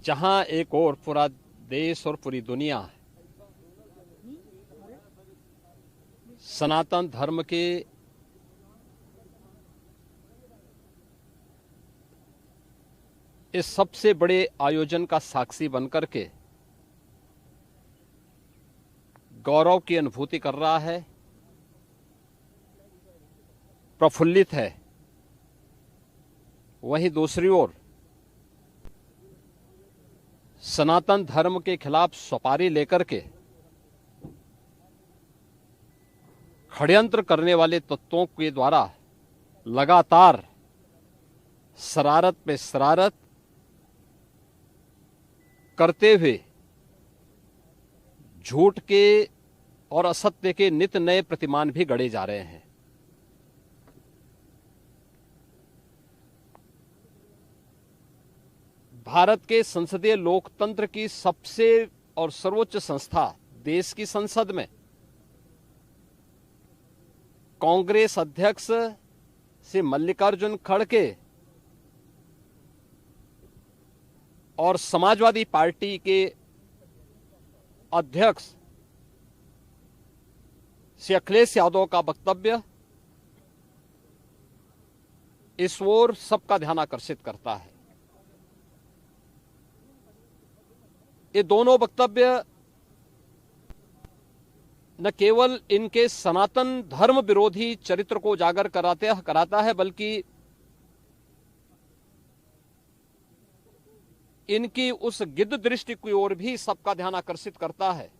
जहां एक और पूरा देश और पूरी दुनिया सनातन धर्म के इस सबसे बड़े आयोजन का साक्षी बनकर के गौरव की अनुभूति कर रहा है, प्रफुल्लित है, वहीं दूसरी ओर सनातन धर्म के खिलाफ सपारी लेकर के षड्यंत्र करने वाले तत्वों के द्वारा लगातार शरारत पे शरारत करते हुए झूठ के और असत्य के नित नए प्रतिमान भी गढ़े जा रहे हैं। भारत के संसदीय लोकतंत्र की सबसे और सर्वोच्च संस्था देश की संसद में कांग्रेस अध्यक्ष से मल्लिकार्जुन खड़गे और समाजवादी पार्टी के अध्यक्ष श्री अखिलेश यादव का वक्तव्य इस ओर सबका ध्यान आकर्षित करता है। ये दोनों वक्तव्य न केवल इनके सनातन धर्म विरोधी चरित्र को उजागर कराता है, बल्कि इनकी उस गिद्ध दृष्टि की ओर भी सबका ध्यान आकर्षित करता है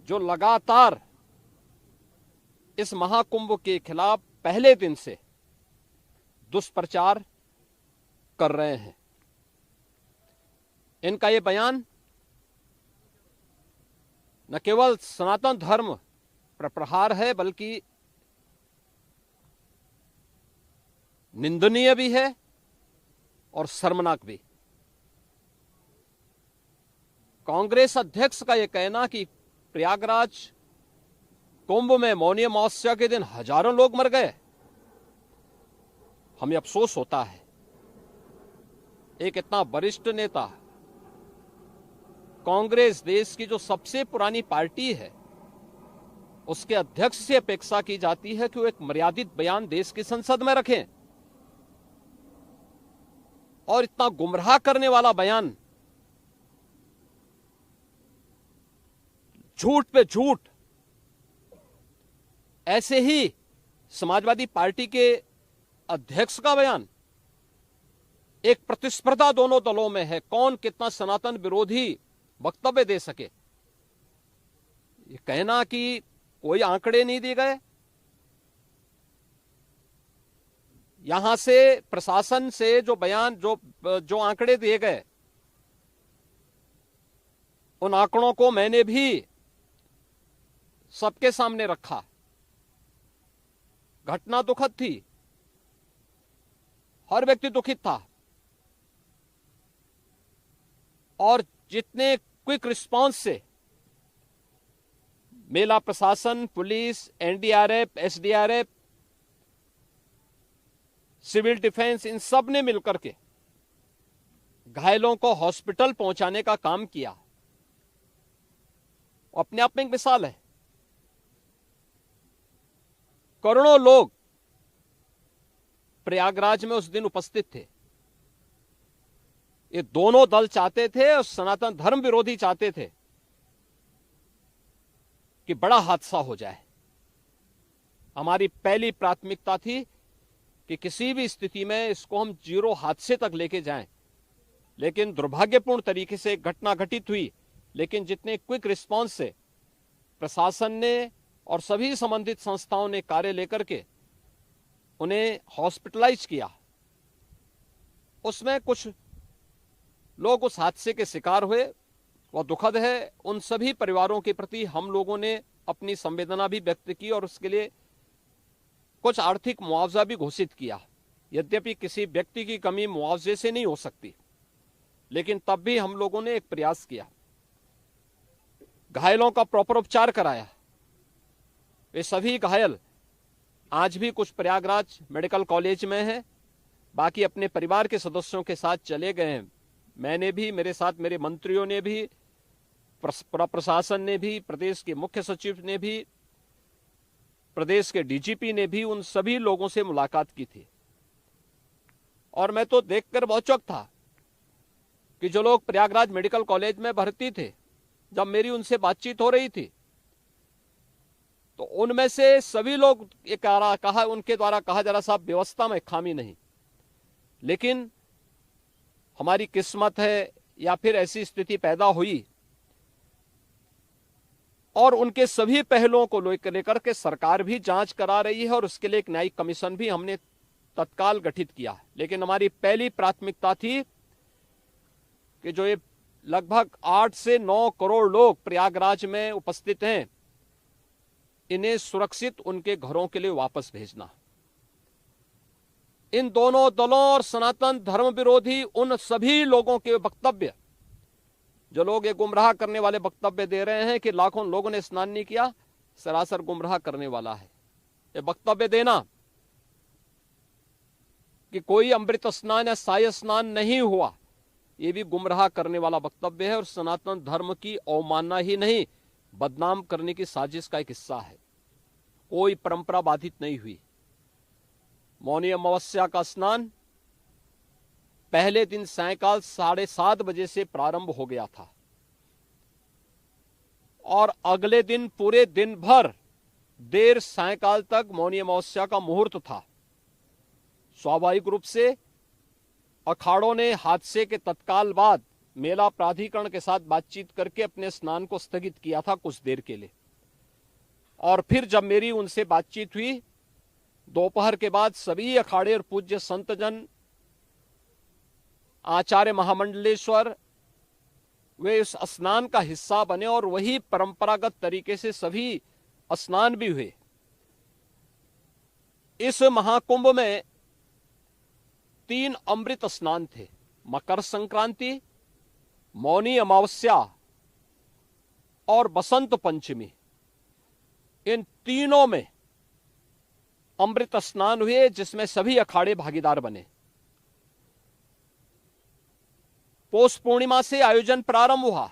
जो लगातार इस महाकुंभ के खिलाफ पहले दिन से दुष्प्रचार कर रहे हैं। इनका ये बयान न केवल सनातन धर्म पर प्रहार है, बल्कि निंदनीय भी है और शर्मनाक भी। कांग्रेस अध्यक्ष का यह कहना कि प्रयागराज कुंभ में मौनी अमावस्या के दिन हजारों लोग मर गए, हमें अफसोस होता है एक इतना वरिष्ठ नेता, कांग्रेस देश की जो सबसे पुरानी पार्टी है, उसके अध्यक्ष से अपेक्षा की जाती है कि वो एक मर्यादित बयान देश की संसद में रखें, और इतना गुमराह करने वाला बयान, झूठ पे झूठ। ऐसे ही समाजवादी पार्टी के अध्यक्ष का बयान, एक प्रतिस्पर्धा दोनों दलों में है, कौन कितना सनातन विरोधी वक्तव्य दे सके। ये कहना कि कोई आंकड़े नहीं दिए गए, यहां से प्रशासन से जो बयान जो आंकड़े दिए गए, उन आंकड़ों को मैंने भी सबके सामने रखा। घटना दुखद थी, हर व्यक्ति दुखित था, और जितने क्विक रिस्पांस से मेला प्रशासन, पुलिस, एनडीआरएफ, एसडीआरएफ, सिविल डिफेंस, इन सब ने मिलकर के घायलों को हॉस्पिटल पहुंचाने का काम किया, अपने आप में एक मिसाल है। करोड़ों लोग प्रयागराज में उस दिन उपस्थित थे। ये दोनों दल चाहते थे और सनातन धर्म विरोधी चाहते थे कि बड़ा हादसा हो जाए। हमारी पहली प्राथमिकता थी कि किसी भी स्थिति में इसको हम जीरो हादसे तक लेके जाएं, लेकिन दुर्भाग्यपूर्ण तरीके से एक घटना घटित हुई। लेकिन जितने क्विक रिस्पांस से प्रशासन ने और सभी संबंधित संस्थाओं ने कार्य लेकर के उन्हें हॉस्पिटलाइज किया, उसमें कुछ लोग उस हादसे के शिकार हुए, वह दुखद है। उन सभी परिवारों के प्रति हम लोगों ने अपनी संवेदना भी व्यक्त की और उसके लिए कुछ आर्थिक मुआवजा भी घोषित किया। यद्यपि किसी व्यक्ति की कमी मुआवजे से नहीं हो सकती, लेकिन तब भी हम लोगों ने एक प्रयास किया, घायलों का प्रॉपर उपचार कराया। वे सभी घायल आज भी कुछ प्रयागराज मेडिकल कॉलेज में हैं, बाकी अपने परिवार के सदस्यों के साथ चले गए हैं मैंने भी, मेरे साथ मेरे मंत्रियों ने भी, प्रशासन ने भी, प्रदेश के मुख्य सचिव ने भी, प्रदेश के डीजीपी ने भी उन सभी लोगों से मुलाकात की थी। और मैं तो देखकर बहुत चौंक था कि जो लोग प्रयागराज मेडिकल कॉलेज में भर्ती थे, जब मेरी उनसे बातचीत हो रही थी तो उनमें से सभी लोग ये कहा, उनके द्वारा कहा जा रहा साहब व्यवस्था में खामी नहीं, लेकिन हमारी किस्मत है या फिर ऐसी स्थिति पैदा हुई। और उनके सभी पहलुओं को लेकर के सरकार भी जांच करा रही है और उसके लिए एक न्यायिक कमीशन भी हमने तत्काल गठित किया। लेकिन हमारी पहली प्राथमिकता थी कि जो ये लगभग 8 से 9 करोड़ लोग प्रयागराज में उपस्थित हैं, इन्हें सुरक्षित उनके घरों के लिए वापस भेजना। इन दोनों दलों और सनातन धर्म विरोधी उन सभी लोगों के वक्तव्य, जो लोग ये गुमराह करने वाले वक्तव्य दे रहे हैं कि लाखों लोगों ने स्नान नहीं किया, सरासर गुमराह करने वाला है। ये वक्तव्य देना कि कोई अमृत स्नान या साय स्नान नहीं हुआ, ये भी गुमराह करने वाला वक्तव्य है और सनातन धर्म की अवमानना ही नहीं, बदनाम करने की साजिश का एक हिस्सा है। कोई परंपरा बाधित नहीं हुई। मौनी अमावस्या का स्नान पहले दिन सायकाल 7:30 बजे से प्रारंभ हो गया था और अगले दिन पूरे दिन भर देर सायकाल तक मौनी अमावस्या का मुहूर्त था। स्वाभाविक रूप से अखाड़ों ने हादसे के तत्काल बाद मेला प्राधिकरण के साथ बातचीत करके अपने स्नान को स्थगित किया था कुछ देर के लिए। और फिर जब मेरी उनसे बातचीत हुई दोपहर के बाद, सभी अखाड़े और पूज्य संतजन, आचार्य महामंडलेश्वर, वे इस स्नान का हिस्सा बने और वही परंपरागत तरीके से सभी स्नान भी हुए। इस महाकुंभ में 3 अमृत स्नान थे, मकर संक्रांति, मौनी अमावस्या और बसंत पंचमी। इन तीनों में अमृत स्नान हुए जिसमें सभी अखाड़े भागीदार बने। पौष पूर्णिमा से आयोजन प्रारंभ हुआ।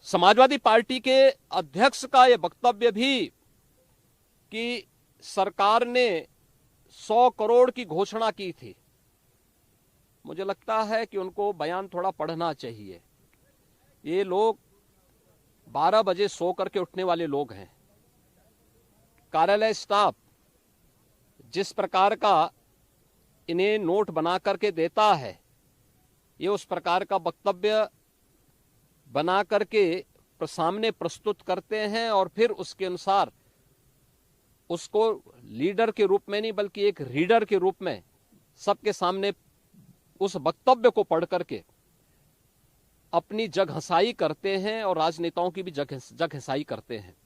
समाजवादी पार्टी के अध्यक्ष का यह वक्तव्य भी कि सरकार ने 100 करोड़ की घोषणा की थी, मुझे लगता है कि उनको बयान थोड़ा पढ़ना चाहिए। ये लोग 12 बजे सो करके उठने वाले लोग हैं। कार्यालय स्टाफ जिस प्रकार का इन्हें नोट बना करके देता है, ये उस प्रकार का वक्तव्य बना करके सामने प्रस्तुत करते हैं और फिर उसके अनुसार उसको लीडर के रूप में नहीं बल्कि एक रीडर के रूप में सबके सामने उस वक्तव्य को पढ़ करके अपनी जगहंसाई करते हैं और राजनेताओं की भी जगहंसाई करते हैं।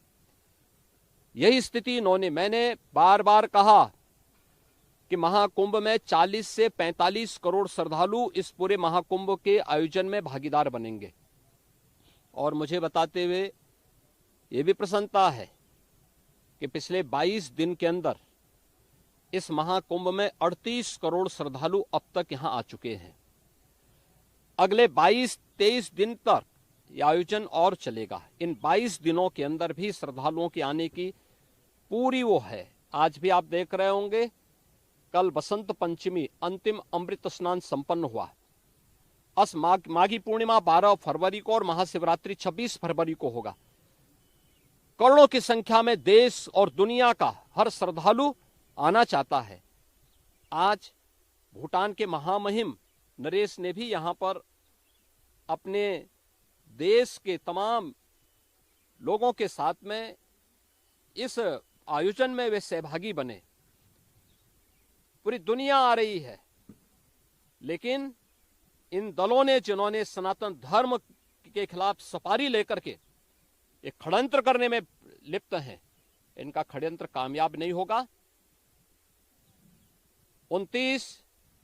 यही स्थिति इन्होंने, मैंने बार बार कहा कि महाकुंभ में 40 से 45 करोड़ श्रद्धालु इस पूरे महाकुंभ के आयोजन में भागीदार बनेंगे। और मुझे बताते हुए ये भी प्रसन्नता है कि पिछले 22 दिन के अंदर इस महाकुंभ में 38 करोड़ श्रद्धालु अब तक यहां आ चुके हैं। अगले 22-23 दिन तक यह आयोजन और चलेगा। इन 22 दिनों के अंदर भी श्रद्धालुओं के आने की पूरी वो है। आज भी आप देख रहे होंगे, कल बसंत पंचमी अंतिम अमृत स्नान संपन्न हुआ। माघी पूर्णिमा 12 फरवरी को और महाशिवरात्रि 26 फरवरी को होगा। करोड़ों की संख्या में देश और दुनिया का हर श्रद्धालु आना चाहता है। आज भूटान के महामहिम नरेश ने भी यहां पर अपने देश के तमाम लोगों के साथ में इस आयोजन में वे सहभागी बने। पूरी दुनिया आ रही है, लेकिन इन दलों ने जिन्होंने सनातन धर्म के खिलाफ सपारी लेकर के एक षड्यंत्र करने में लिप्त हैं, इनका षड्यंत्र कामयाब नहीं होगा। 29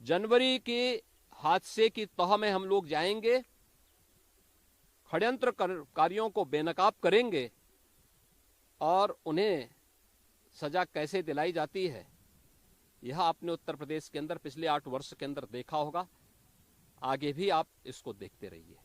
जनवरी के हादसे की तह में हम लोग जाएंगे, षड्यंत्रकारियों को बेनकाब करेंगे और उन्हें सजा कैसे दिलाई जाती है यह आपने उत्तर प्रदेश के अंदर पिछले 8 वर्ष के अंदर देखा होगा, आगे भी आप इसको देखते रहिए।